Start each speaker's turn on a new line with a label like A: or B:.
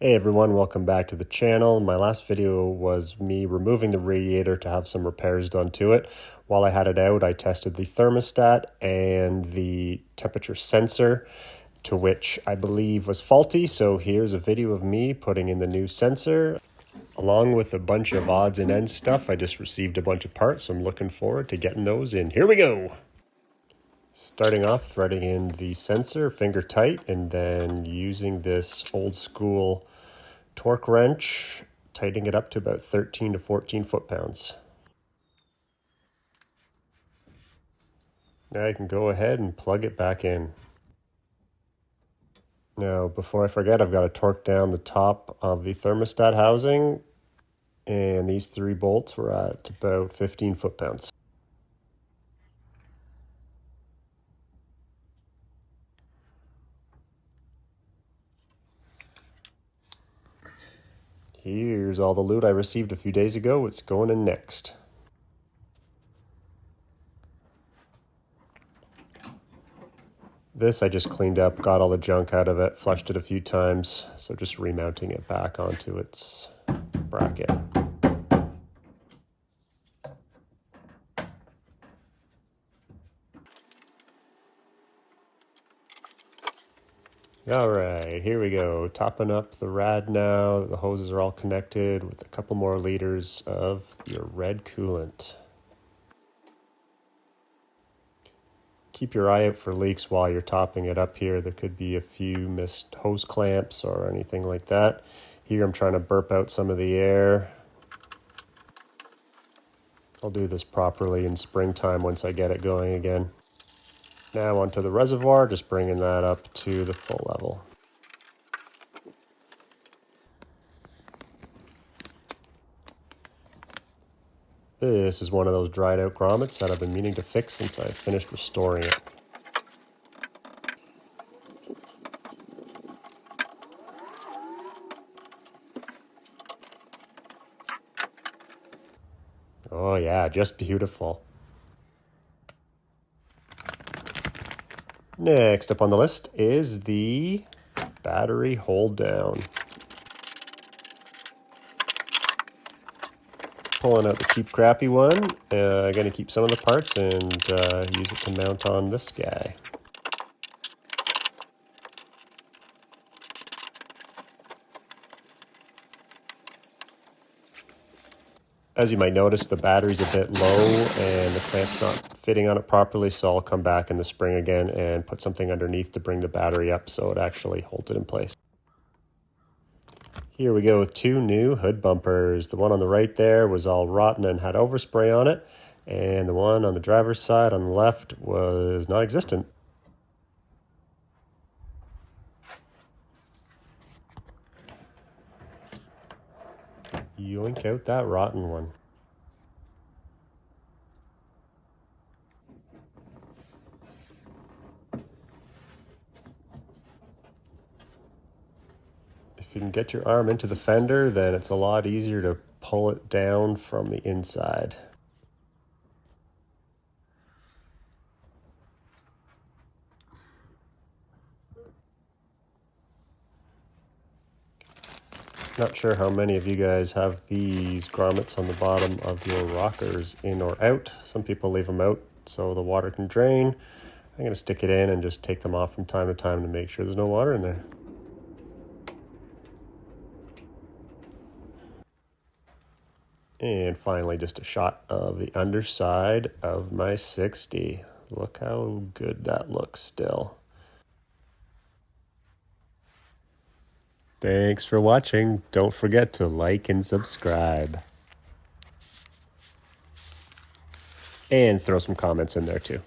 A: Hey everyone, welcome back to the channel. My last video was me removing the radiator to have some repairs done to it. While I had it out, I tested the thermostat and the temperature sensor, to which I believe was faulty. So here's a video of me putting in the new sensor, along with a bunch of odds and ends stuff. I just received a bunch of parts, so I'm looking forward to getting those in. Here we go! Starting off, threading in the sensor finger tight, and then using this old school torque wrench, tightening it up to about 13 to 14 foot-pounds. Now I can go ahead and plug it back in. Now, before I forget, I've got to torque down the top of the thermostat housing, and these 3 bolts were at about 15 foot-pounds. Here's all the loot I received a few days ago. It's going in next. This I just cleaned up, got all the junk out of it, flushed it a few times, so just remounting it back onto its bracket. All right, here we go. Topping up the rad now. The hoses are all connected with a couple more liters of your red coolant. Keep your eye out for leaks while you're topping it up here. There could be a few missed hose clamps or anything like that. Here I'm trying to burp out some of the air. I'll do this properly in springtime once I get it going again. Now onto the reservoir, just bringing that up to the full level. This is one of those dried out grommets that I've been meaning to fix since I finished restoring it. Oh yeah, just beautiful. Next up on the list is the battery hold down. Pulling out the cheap crappy one. I'm going to keep some of the parts and use it to mount on this guy. As you might notice, the battery's a bit low and the clamp's not fitting on it properly, so I'll come back in the spring again and put something underneath to bring the battery up so it actually holds it in place. Here we go with 2 new hood bumpers. The one on the right there was all rotten and had overspray on it, and the one on the driver's side on the left was non-existent. Yoink out that rotten one. If you can get your arm into the fender, then it's a lot easier to pull it down from the inside. Not sure how many of you guys have these grommets on the bottom of your rockers in or out. Some people leave them out so the water can drain. I'm going to stick it in and just take them off from time to time to make sure there's no water in there. And finally, just a shot of the underside of my 60. Look how good that looks still. Thanks for watching. Don't forget to like and subscribe. And throw some comments in there too.